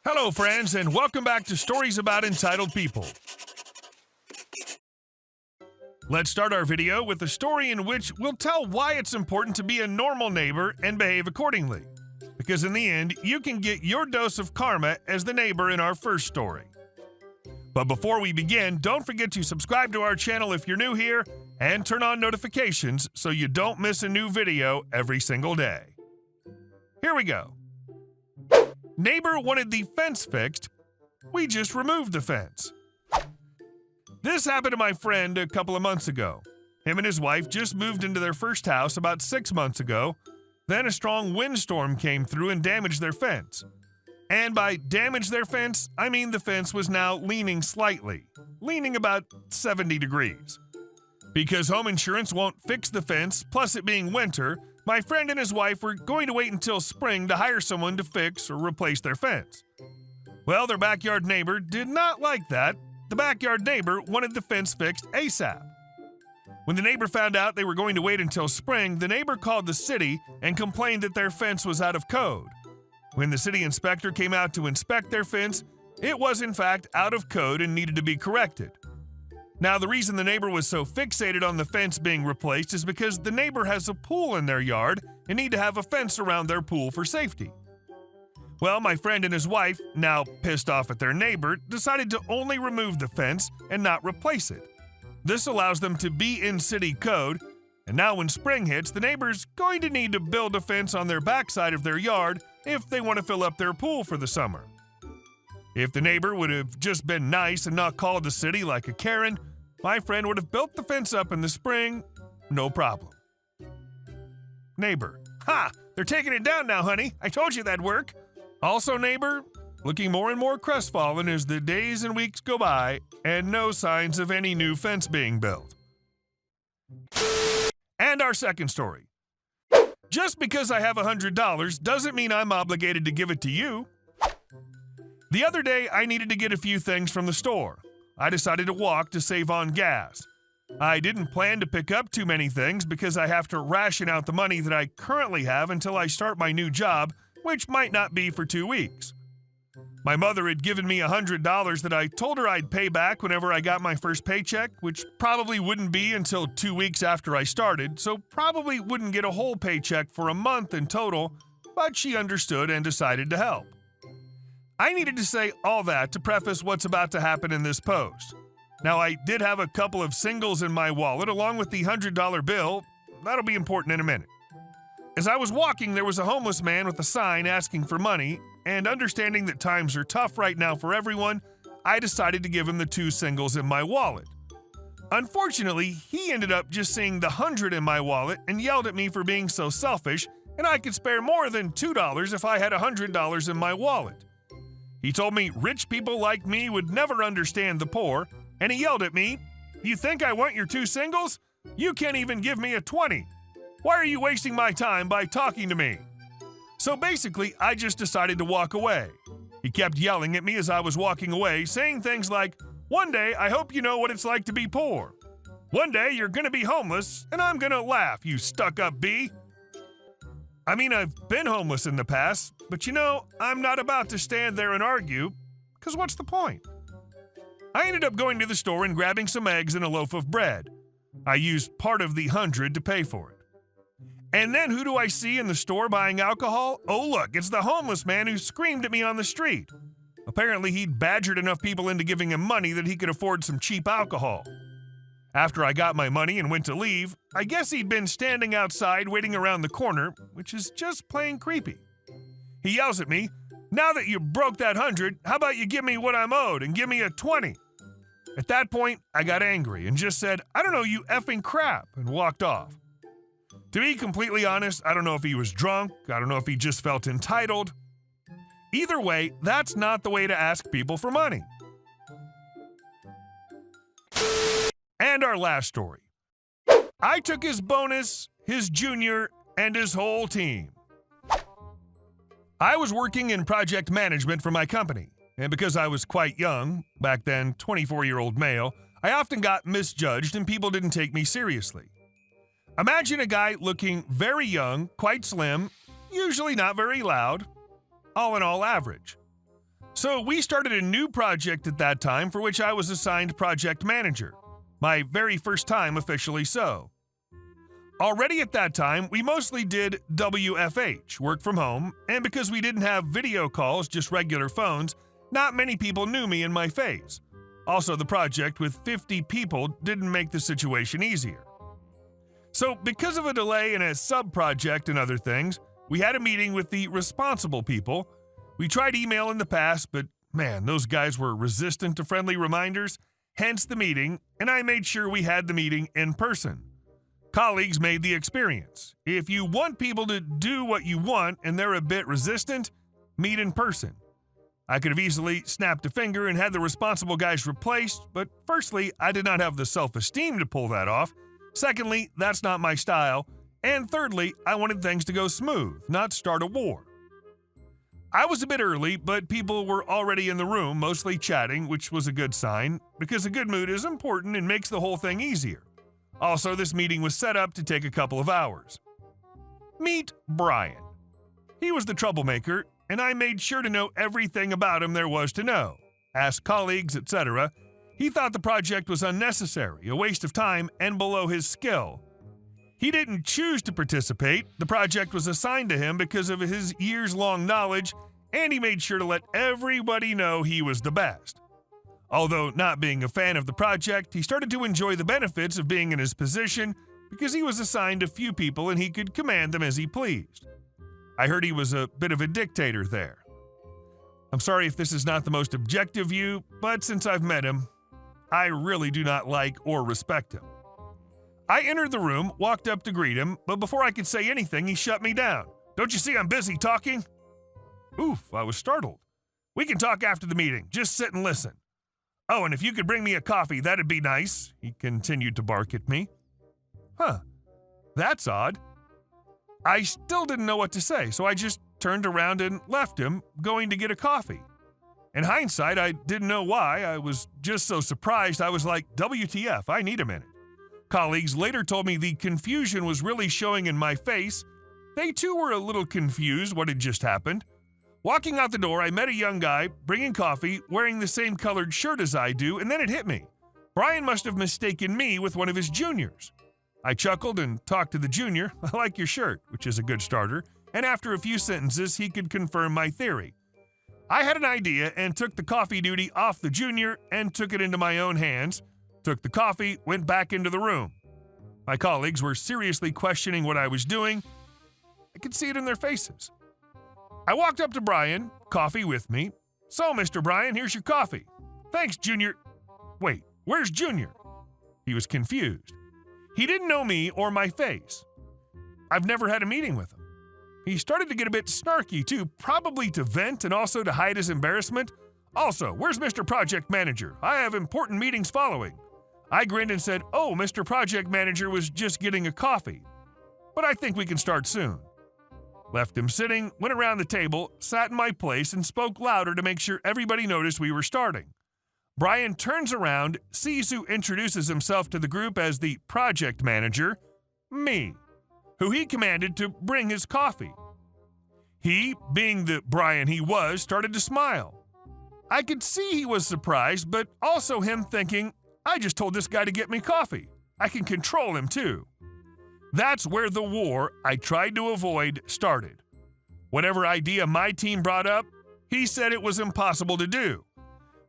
Hello, friends, and welcome back to Stories About Entitled People. Let's start our video with a story in which we'll tell why it's important to be a normal neighbor and behave accordingly. Because in the end, you can get your dose of karma as the neighbor in our first story. But before we begin, don't forget to subscribe to our channel if you're new here and turn on notifications so you don't miss a new video every single day. Here we go. Neighbor wanted the fence fixed. We just removed the fence. This happened to my friend a couple of months ago. Him and his wife just moved into their first house about 6 months ago. Then a strong windstorm came through and damaged their fence. And by damage their fence, I mean the fence was now leaning slightly, leaning about 70 degrees. Because home insurance won't fix the fence, plus it being winter, my friend and his wife were going to wait until spring to hire someone to fix or replace their fence. Well, their backyard neighbor did not like that. The backyard neighbor wanted the fence fixed ASAP. When the neighbor found out they were going to wait until spring, the neighbor called the city and complained that their fence was out of code. When the city inspector came out to inspect their fence, it was in fact out of code and needed to be corrected. Now, the reason the neighbor was so fixated on the fence being replaced is because the neighbor has a pool in their yard and need to have a fence around their pool for safety. Well, my friend and his wife, now pissed off at their neighbor, decided to only remove the fence and not replace it. This allows them to be in city code, and now when spring hits, the neighbor's going to need to build a fence on their backside of their yard if they want to fill up their pool for the summer. If the neighbor would have just been nice and not called the city like a Karen, my friend would have built the fence up in the spring, no problem. Neighbor: "Ha! They're taking it down now, honey. I told you that'd work." Also neighbor, looking more and more crestfallen as the days and weeks go by and no signs of any new fence being built. And our second story. Just because I have $100 doesn't mean I'm obligated to give it to you. The other day, I needed to get a few things from the store. I decided to walk to save on gas. I didn't plan to pick up too many things because I have to ration out the money that I currently have until I start my new job, which might not be for 2 weeks. My mother had given me $100 that I told her I'd pay back whenever I got my first paycheck, which probably wouldn't be until 2 weeks after I started, so probably wouldn't get a whole paycheck for a month in total, but she understood and decided to help. I needed to say all that to preface what's about to happen in this post. Now, I did have a couple of singles in my wallet along with the $100 bill. That'll be important in a minute. As I was walking, there was a homeless man with a sign asking for money, and understanding that times are tough right now for everyone, I decided to give him the 2 singles in my wallet. Unfortunately, he ended up just seeing the 100 in my wallet and yelled at me for being so selfish, and I could spare more than $2 if I had $100 in my wallet. He told me rich people like me would never understand the poor, and he yelled at me, "You think I want your 2 singles? You can't even give me a 20. Why are you wasting my time by talking to me?" So basically, I just decided to walk away. He kept yelling at me as I was walking away, saying things like, "One day I hope you know what it's like to be poor. One day you're gonna be homeless, and I'm gonna laugh, you stuck-up bee." I mean, I've been homeless in the past, but you know, I'm not about to stand there and argue, because what's the point? I ended up going to the store and grabbing some eggs and a loaf of bread. I used part of the 100 to pay for it. And then who do I see in the store buying alcohol? Oh look, it's the homeless man who screamed at me on the street. Apparently he'd badgered enough people into giving him money that he could afford some cheap alcohol. After I got my money and went to leave, I guess he'd been standing outside waiting around the corner, which is just plain creepy. He yells at me, "Now that you broke that 100, how about you give me what I'm owed and give me a 20? At that point, I got angry and just said, "I don't know, you effing crap," and walked off. To be completely honest, I don't know if he was drunk, I don't know if he just felt entitled. Either way, that's not the way to ask people for money. And our last story. I took his bonus, his junior, and his whole team. I was working in project management for my company, and because I was quite young, back then 24-year-old male, I often got misjudged and people didn't take me seriously. Imagine a guy looking very young, quite slim, usually not very loud, all in all average. So we started a new project at that time for which I was assigned project manager. My very first time officially so. Already at that time, we mostly did WFH, work from home, and because we didn't have video calls, just regular phones, not many people knew me and my face. Also, the project with 50 people didn't make the situation easier. So because of a delay in a sub-project and other things, we had a meeting with the responsible people. We tried email in the past, but man, those guys were resistant to friendly reminders, hence the meeting, and I made sure we had the meeting in person. Colleagues made the experience. If you want people to do what you want and they're a bit resistant, meet in person. I could have easily snapped a finger and had the responsible guys replaced, but firstly, I did not have the self-esteem to pull that off. Secondly, that's not my style. And thirdly, I wanted things to go smooth, not start a war. I was a bit early, but people were already in the room, mostly chatting, which was a good sign, because a good mood is important and makes the whole thing easier. Also, this meeting was set up to take a couple of hours. Meet Brian. He was the troublemaker, and I made sure to know everything about him there was to know. Asked colleagues, etc. He thought the project was unnecessary, a waste of time, and below his skill. He didn't choose to participate. The project was assigned to him because of his years-long knowledge, and he made sure to let everybody know he was the best. Although not being a fan of the project, he started to enjoy the benefits of being in his position because he was assigned a few people and he could command them as he pleased. I heard he was a bit of a dictator there. I'm sorry if this is not the most objective view, but since I've met him, I really do not like or respect him. I entered the room, walked up to greet him, but before I could say anything, he shut me down. Don't you see I'm busy talking? Oof, I was startled. We can talk after the meeting. Just sit and listen. Oh, and if you could bring me a coffee, that'd be nice. He continued to bark at me. Huh, that's odd. I still didn't know what to say, so I just turned around and left him, going to get a coffee. In hindsight, I didn't know why. I was just so surprised. I was like, WTF, I need a minute. Colleagues later told me the confusion was really showing in my face. They too were a little confused what had just happened. Walking out the door, I met a young guy bringing coffee, wearing the same colored shirt as I do, and then it hit me. Brian must have mistaken me with one of his juniors. I chuckled and talked to the junior. I like your shirt, which is a good starter, and after a few sentences, he could confirm my theory. I had an idea and took the coffee duty off the junior and took it into my own hands, took the coffee, went back into the room. My colleagues were seriously questioning what I was doing. I could see it in their faces. I walked up to Brian, coffee with me. So, Mr. Brian, here's your coffee. Thanks, Junior. Wait, where's Junior? He was confused. He didn't know me or my face. I've never had a meeting with him. He started to get a bit snarky, too, probably to vent and also to hide his embarrassment. Also, where's Mr. Project Manager? I have important meetings following. I grinned and said, oh, Mr. Project Manager was just getting a coffee. But I think we can start soon. Left him sitting, went around the table, sat in my place, and spoke louder to make sure everybody noticed we were starting. Brian turns around, sees who introduces himself to the group as the project manager, me, who he commanded to bring his coffee. He, being the Brian he was, started to smile. I could see he was surprised, but also him thinking, I just told this guy to get me coffee. I can control him too. That's where the war I tried to avoid started. Whatever idea my team brought up, he said it was impossible to do.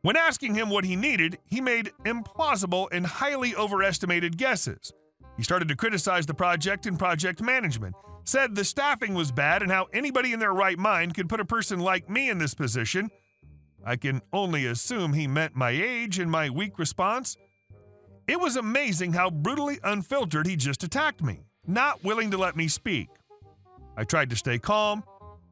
When asking him what he needed, he made implausible and highly overestimated guesses. He started to criticize the project and project management, said the staffing was bad and how anybody in their right mind could put a person like me in this position. I can only assume he meant my age and my weak response. It was amazing how brutally unfiltered he just attacked me, not willing to let me speak. I tried to stay calm.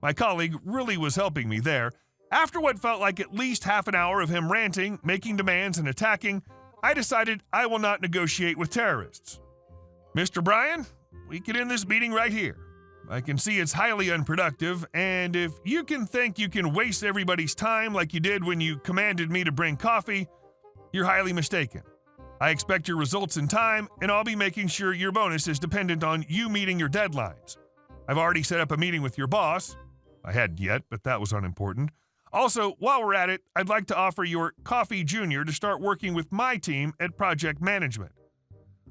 My colleague really was helping me there. After what felt like at least half an hour of him ranting, making demands, and attacking, I decided I will not negotiate with terrorists. Mr. Brian, we can end this meeting right here. I can see it's highly unproductive, and if you can think you can waste everybody's time like you did when you commanded me to bring coffee, you're highly mistaken. I expect your results in time, and I'll be making sure your bonus is dependent on you meeting your deadlines. I've already set up a meeting with your boss. I hadn't yet, but that was unimportant. Also, while we're at it, I'd like to offer your Coffee Junior to start working with my team at project management.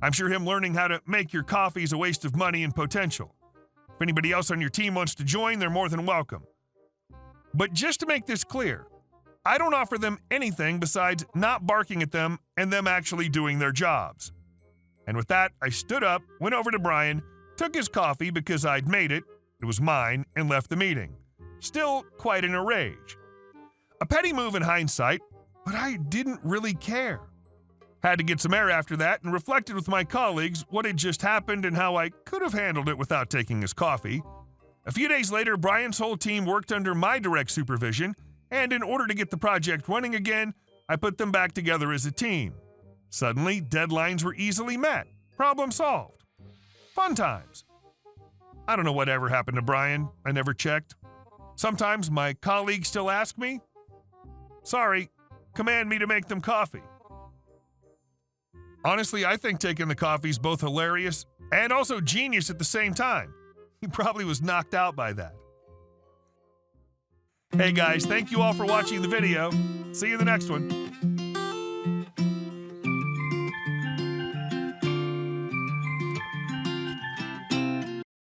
I'm sure him learning how to make your coffee is a waste of money and potential. If anybody else on your team wants to join, they're more than welcome. But just to make this clear, I don't offer them anything besides not barking at them and them actually doing their jobs. And with that, I stood up, went over to Brian, took his coffee because I'd made it, it was mine, and left the meeting. Still quite in a rage. A petty move in hindsight, but I didn't really care. Had to get some air after that and reflected with my colleagues what had just happened and how I could have handled it without taking his coffee. A few days later, Brian's whole team worked under my direct supervision, and in order to get the project running again, I put them back together as a team. Suddenly, deadlines were easily met. Problem solved. Fun times. I don't know whatever happened to Brian. I never checked. Sometimes my colleagues still ask me. Sorry, command me to make them coffee. Honestly, I think taking the coffee is both hilarious and also genius at the same time. He probably was knocked out by that. Hey guys, thank you all for watching the video. See you in the next one.